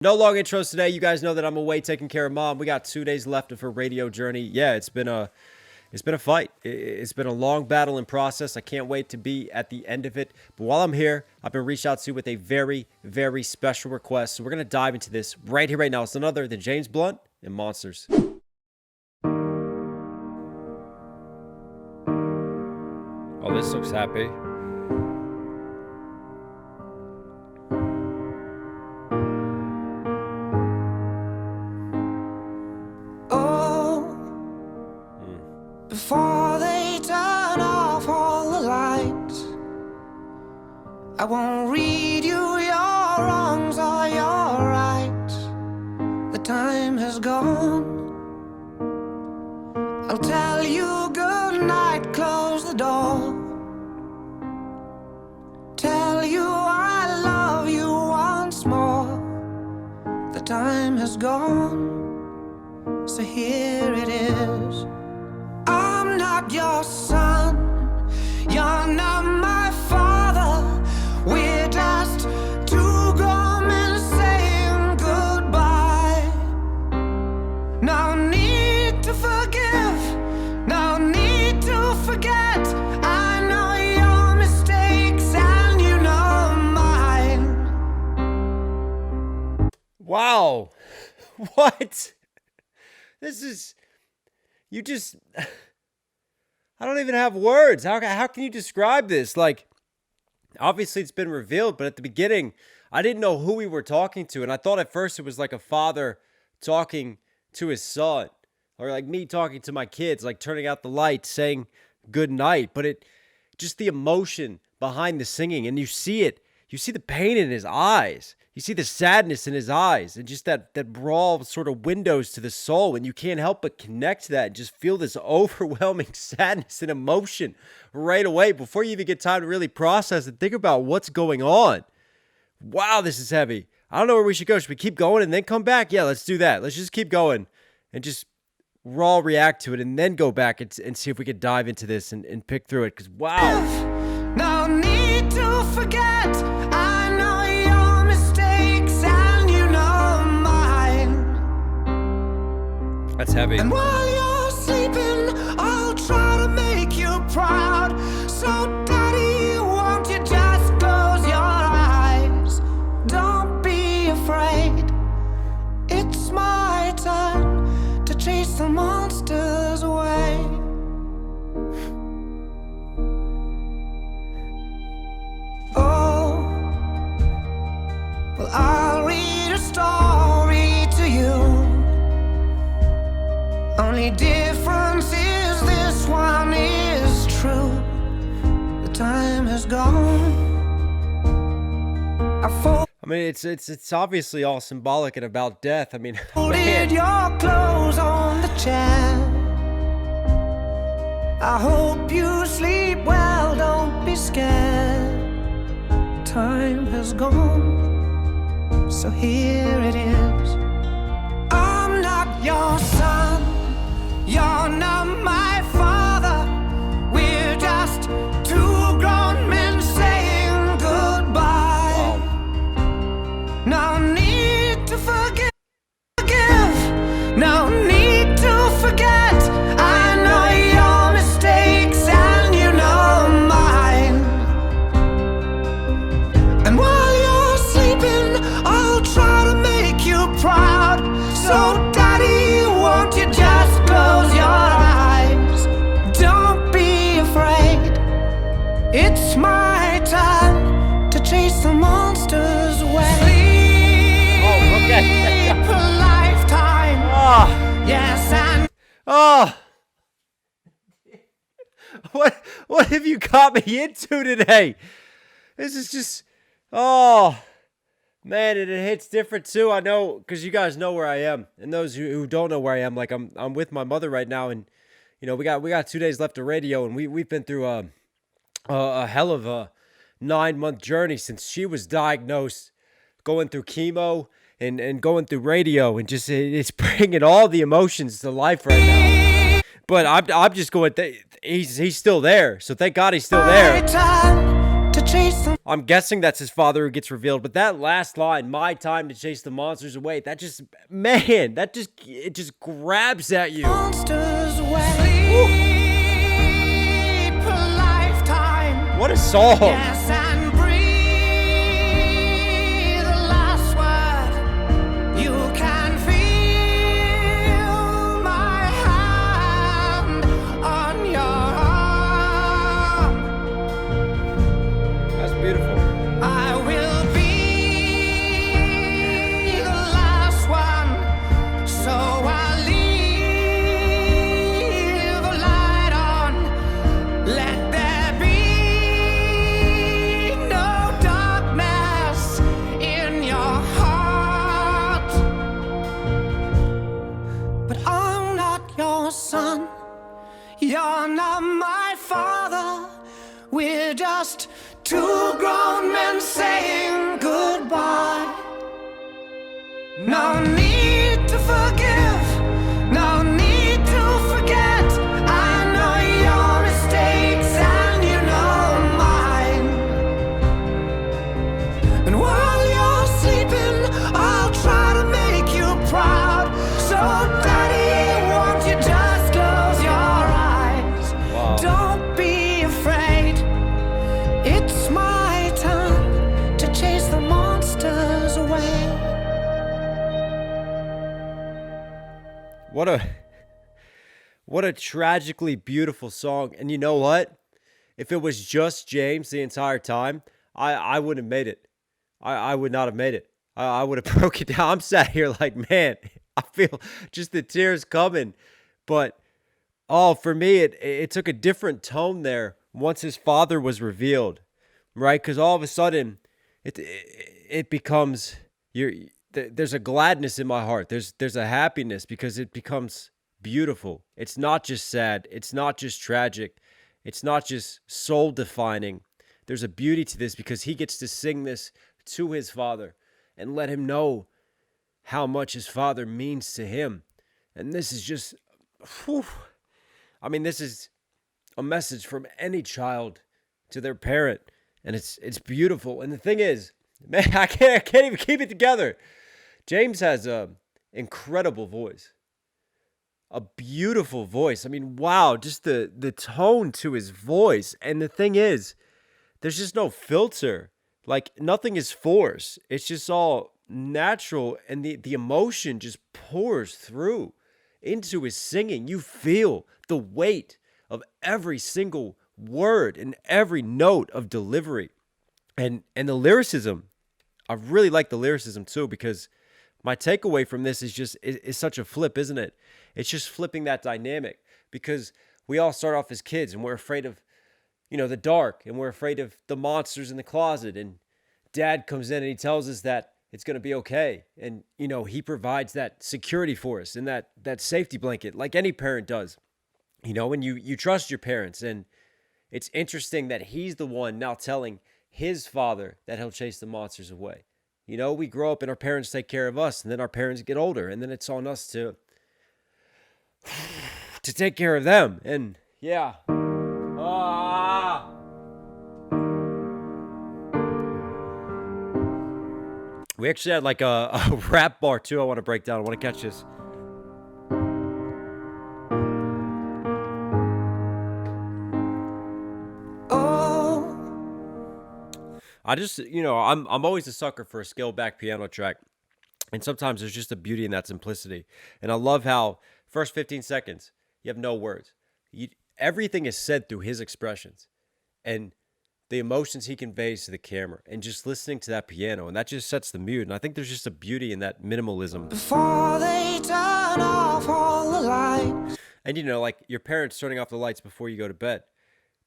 No long intros today. You guys know that I'm away taking care of mom. We got 2 days left of her radio journey. Yeah, it's been a fight. It's been a long battle and process. I can't wait to be at the end of it. But while I'm here, I've been reached out to with a very, very special request. So we're gonna dive into this right here, right now. It's none other than James Blunt and Monsters. Oh, this looks happy. Before they turn off all the lights, I won't read you your wrongs or your rights. The time has gone. I'll tell you good night, close the door. Tell you I love you once more. The time has gone, so here it is. I'm not your son, you're not my father. We're just two grown men saying goodbye. No need to forgive, no need to forget. I know your mistakes and you know mine. Wow. What? This is... You just... I don't even have words. How can you describe this? Like, obviously it's been revealed, but at the beginning, I didn't know who we were talking to. And I thought at first it was like a father talking to his son. Or like me talking to my kids, like turning out the lights, saying good night. But it, just the emotion behind the singing. And you see it. You see the pain in his eyes. You see the sadness in his eyes, and just that brawl sort of windows to the soul, and you can't help but connect to that and just feel this overwhelming sadness and emotion right away before you even get time to really process and think about what's going on. Wow, this is heavy. I don't know where we should go. Should we keep going and then come back? Yeah, let's do that. Let's just keep going and just raw react to it and then go back and see if we could dive into this and pick through it, because wow. No need to forget. I know your mistakes and you know mine. That's heavy. And while you're sleeping, I'll try to make you proud. So daddy, won't you just close your eyes? Don't be afraid. It's my turn to chase the monsters away. Oh, well, I'll read a story to you. Only difference is this one is true. The time has gone. I mean, it's obviously all symbolic and about death. I mean, Folded your clothes on the chair. I hope you sleep well, don't be scared. Time has gone, so here it is. I'm not your son, you're not my father. We're just two grown men saying goodbye. No need to forgive, no need to forget. I know your mistakes and you know mine. And while you're sleeping, I'll try to make you proud. So daddy, won't you just close your eyes? Don't be afraid. It's my time to chase the monsters away. Oh, okay. Sleep a lifetime. Oh. Yes, and Oh, what have you got me into today? This is just, oh, man, and it hits different too. I know, because you guys know where I am, and those who don't know where I am, like I'm with my mother right now, and you know we got 2 days left of radio, and we've been through a hell of a 9-month journey since she was diagnosed, going through chemo and going through radio, and just it's bringing all the emotions to life right now. But I'm just going. He's still there, so thank God he's still there. time to to chase them. I'm guessing that's his father who gets revealed, but that last line, my time to chase the monsters away, that just, man, it just grabs at you. Monsters away. Sleep a lifetime. What a song. Yes, and breathe the last word. You can feel my hand on your arm. That's beautiful. I will be the last one, so I'll leave a light on. Let there be no darkness in your heart. But I'm not your son, you're not my father. We're just two grown men saying goodbye. No need to forgive, no need to forget. I know your mistakes and you know mine. And while you're sleeping, I'll try to make you proud. So daddy, won't you just close your eyes? Wow. Don't be afraid. It's my time to chase the monsters away. What a tragically beautiful song. And you know what? If it was just James the entire time, I wouldn't have made it. I would not have made it. I would have broke it down. I'm sat here like, man, I feel just the tears coming. But for me, it took a different tone there once his father was revealed, right? Because all of a sudden, it becomes there's a gladness in my heart. There's a happiness because it becomes beautiful. It's not just sad. It's not just tragic. It's not just soul defining. There's a beauty to this because he gets to sing this to his father and let him know how much his father means to him. And this is just, whew, I mean, this is a message from any child to their parent, and it's beautiful. And the thing is, man, I can't even keep it together. James has a incredible voice, a beautiful voice. I mean, wow, just the tone to his voice. And the thing is, there's just no filter. Like, nothing is forced. It's just all natural, and the emotion just pours through into his singing. You feel the weight of every single word and every note of delivery. And the lyricism, I really like the lyricism too, because my takeaway from this is such a flip, isn't it? It's just flipping that dynamic, because we all start off as kids and we're afraid of, the dark, and we're afraid of the monsters in the closet. And dad comes in and he tells us that it's going to be okay. And, he provides that security for us and that safety blanket like any parent does, and you trust your parents. And it's interesting that he's the one now telling his father that he'll chase the monsters away. We grow up and our parents take care of us, and then our parents get older, and then it's on us to take care of them. And yeah. We actually had like a rap bar too I want to break down. I want to catch this. I just, I'm always a sucker for a scaled back piano track. And sometimes there's just a beauty in that simplicity. And I love how first 15 seconds, you have no words. Everything is said through his expressions and the emotions he conveys to the camera, and just listening to that piano. And that just sets the mood. And I think there's just a beauty in that minimalism. Before they turn off all the lights. And, like your parents turning off the lights before you go to bed.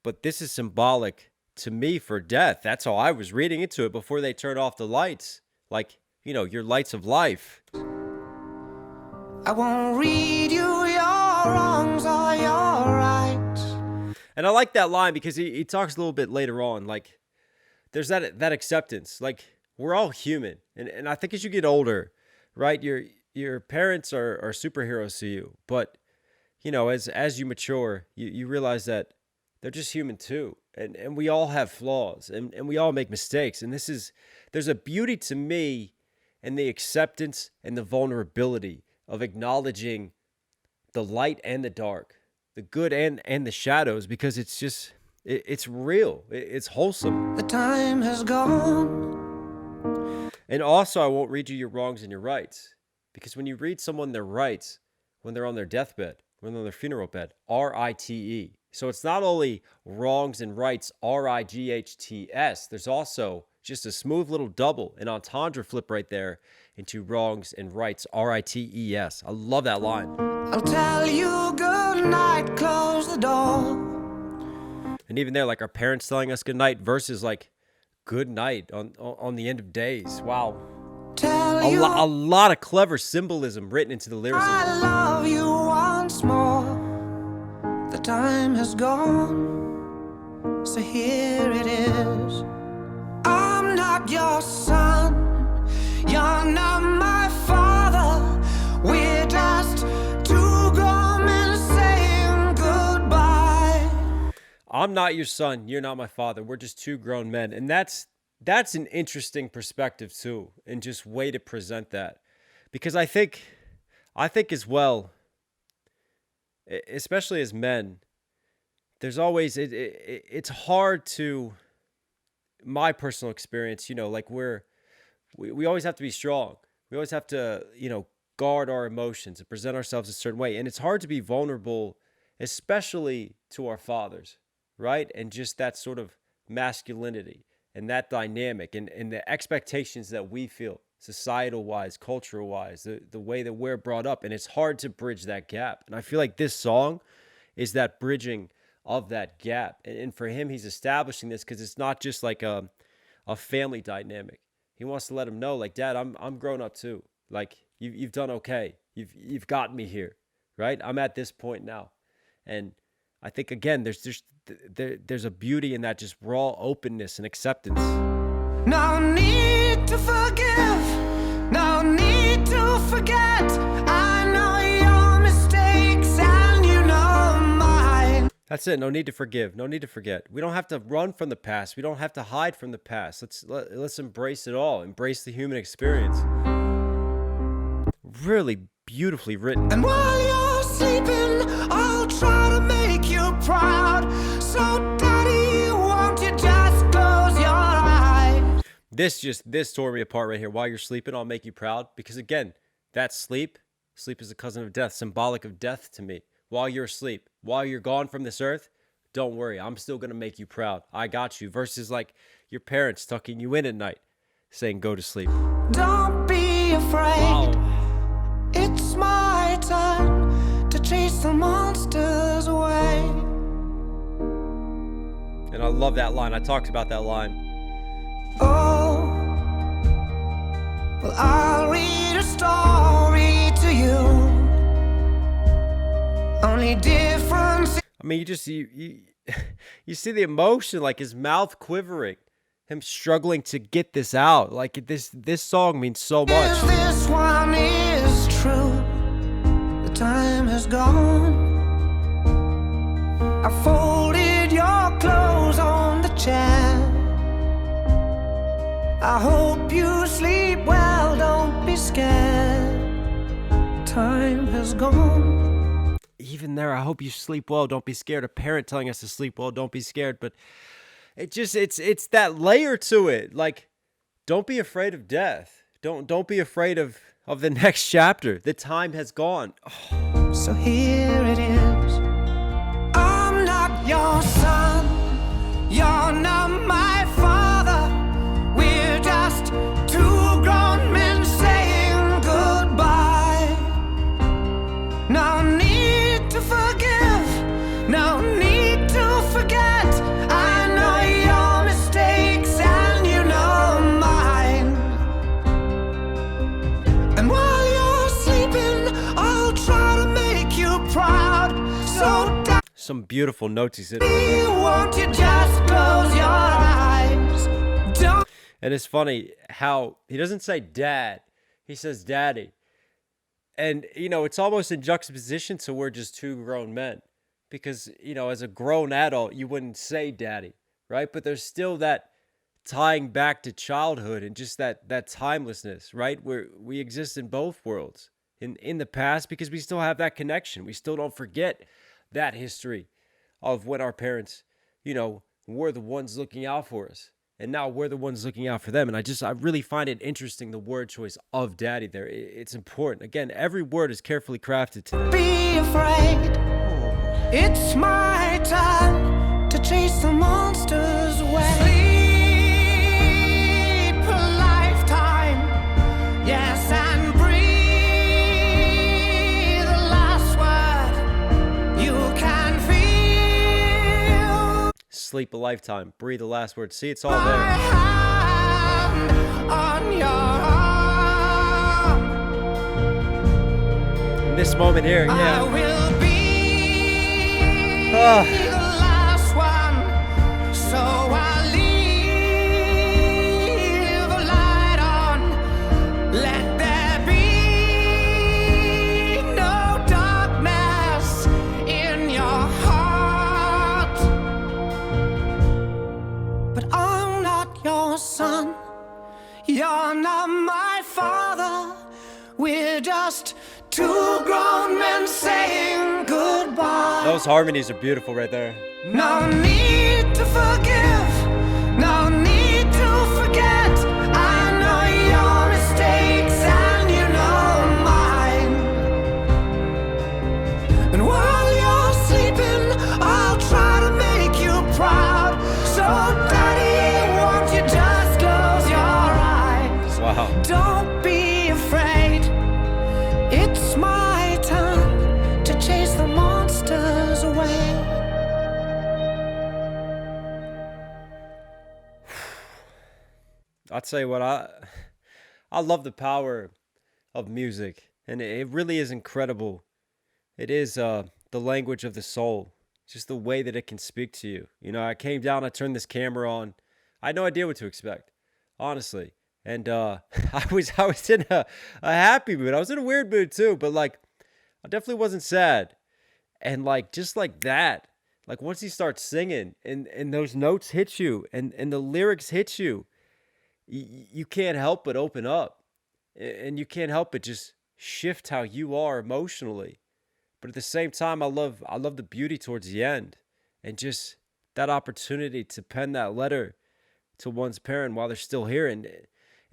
But this is symbolic to me for death. That's how I was reading into it, before they turn off the lights. Like, your lights of life. I won't read you your wrongs or your rights. And I like that line because he talks a little bit later on. Like, there's that acceptance. Like, we're all human. And I think as you get older, right, your parents are superheroes to you. But, as you mature, you realize that they're just human too. And we all have flaws, and we all make mistakes. And there's a beauty to me in the acceptance and the vulnerability of acknowledging the light and the dark, the good and the shadows, because it's real. It's wholesome. The time has gone. And also, I won't read you your wrongs and your rights, because when you read someone their rights, when they're on their deathbed, when they're on their funeral bed, RITE. So it's not only wrongs and rights, RIGHTS. There's also just a smooth little double, an entendre flip right there into wrongs and rights, RITES. I love that line. I'll tell you good night, close the door. And even there, like our parents telling us good night versus like good night on the end of days. Wow. Tell you A lot of clever symbolism written into the lyricism. I love you once more. The time has gone, so here it is. I'm not your son, you're not my father. We're just two grown men saying goodbye. I'm not your son, you're not my father. We're just two grown men. And that's an interesting perspective too, and just way to present that. Because I think as well, especially as men, there's always it's hard to, my personal experience, like we always have to be strong. We always have to, guard our emotions and present ourselves a certain way. And it's hard to be vulnerable, especially to our fathers, right? And just that sort of masculinity and that dynamic and the expectations that we feel societal wise, cultural wise, the way that we're brought up. And it's hard to bridge that gap. And I feel like this song is that bridging of that gap. And for him, he's establishing this because it's not just like a family dynamic. He wants to let him know, like, Dad, I'm grown up too. Like, you've done okay. You've gotten me here, right? I'm at this point now. And I think, again, there's a beauty in that just raw openness and acceptance. No need to forgive, no need to forget. I know your mistakes and you know mine. That's it. No need to forgive. No need to forget. We don't have to run from the past. We don't have to hide from the past. Let's embrace it all. Embrace the human experience. Really beautifully written. And while you're sleeping, I'll try to make you proud. So, Daddy, won't you just close your eyes? This tore me apart right here. While you're sleeping, I'll make you proud. Because again, that's sleep. Sleep is a cousin of death, symbolic of death to me. While you're asleep, while you're gone from this earth, don't worry. I'm still going to make you proud. I got you. Versus like your parents tucking you in at night, saying go to sleep. Don't be afraid. Wow. It's my time to chase the monsters away. And I love that line. I talked about that line. Oh, well, I'll read a story to you. Only difference. I mean, you see the emotion, like his mouth quivering, him struggling to get this out. Like this song means so much. If this one is true, the time has gone. I folded your clothes on the chair. I hope you sleep well, don't be scared. Time has gone. Even there, I hope you sleep well, don't be scared. A parent telling us to sleep well, don't be scared. But it's that layer to it. Like, don't be afraid of death. Don't be afraid of the next chapter. The time has gone. Oh. So here it is. I'm not your son, you're not my father. We're just two grown men saying goodbye. No need to forgive, no need to forget. I know your mistakes and you know mine. And while you're sleeping, I'll try to make you proud. So Some beautiful notes he said. won't you just close your eyes? Don't. And it's funny how he doesn't say dad, he says daddy. And, it's almost in juxtaposition to we're just two grown men. Because, as a grown adult, you wouldn't say daddy. right? But there's still that tying back to childhood and just that timelessness, right? Where we exist in both worlds. In the past, because we still have that connection. We still don't forget that history of when our parents, were the ones looking out for us. And now we're the ones looking out for them. And I really find it interesting, the word choice of daddy there. It's important. Again, every word is carefully crafted today. Be afraid. It's my time to chase the monsters away. Sleep a lifetime, yes, and breathe the last word you can feel. Sleep a lifetime, breathe the last word. See, it's all My there. hand on your arm. In this moment here, I yeah. will be the last one, so I'll leave a light on. Let there be no darkness in your heart. But I'm not your son, you're not my father. We're just two grown men saying goodbye. Those harmonies are beautiful right there. No need to forgive, no need to forget. I know your mistakes and you know mine. And while you're sleeping, I'll try to make you proud. So daddy, won't you just close your eyes? Wow. Don't be afraid. It's my time to chase the monsters away. I'll tell you what, I love the power of music, and it really is incredible. It is the language of the soul, just the way that it can speak to you. I came down, I turned this camera on. I had no idea what to expect, honestly. And I was in a happy mood. I was in a weird mood too, but I definitely wasn't sad. And just like that, once he starts singing and those notes hit you and the lyrics hit you, you can't help but open up, and you can't help but just shift how you are emotionally. But at the same time, I love the beauty towards the end, and just that opportunity to pen that letter to one's parent while they're still here. And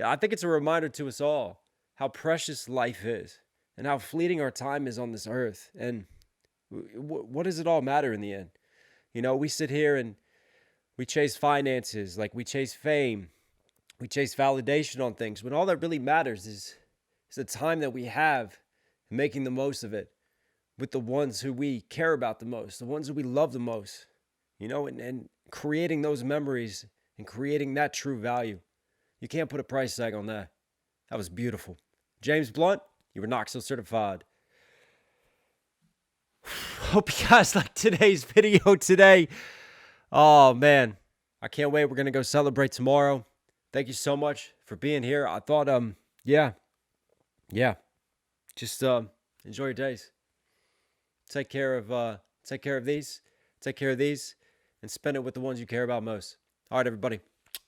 I think it's a reminder to us all how precious life is and how fleeting our time is on this earth. And what does it all matter in the end? We sit here and we chase finances, we chase fame, we chase validation on things, when all that really matters is the time that we have, and making the most of it with the ones who we care about the most, the ones who we love the most, and creating those memories and creating that true value. You can't put a price tag on that. That was beautiful. James Blunt, you were Knox Hill certified. Hope you guys liked today's video today. Oh, man. I can't wait. We're going to go celebrate tomorrow. Thank you so much for being here. I thought, yeah. Just enjoy your days. Take care of these. Take care of these. And spend it with the ones you care about most. All right, everybody.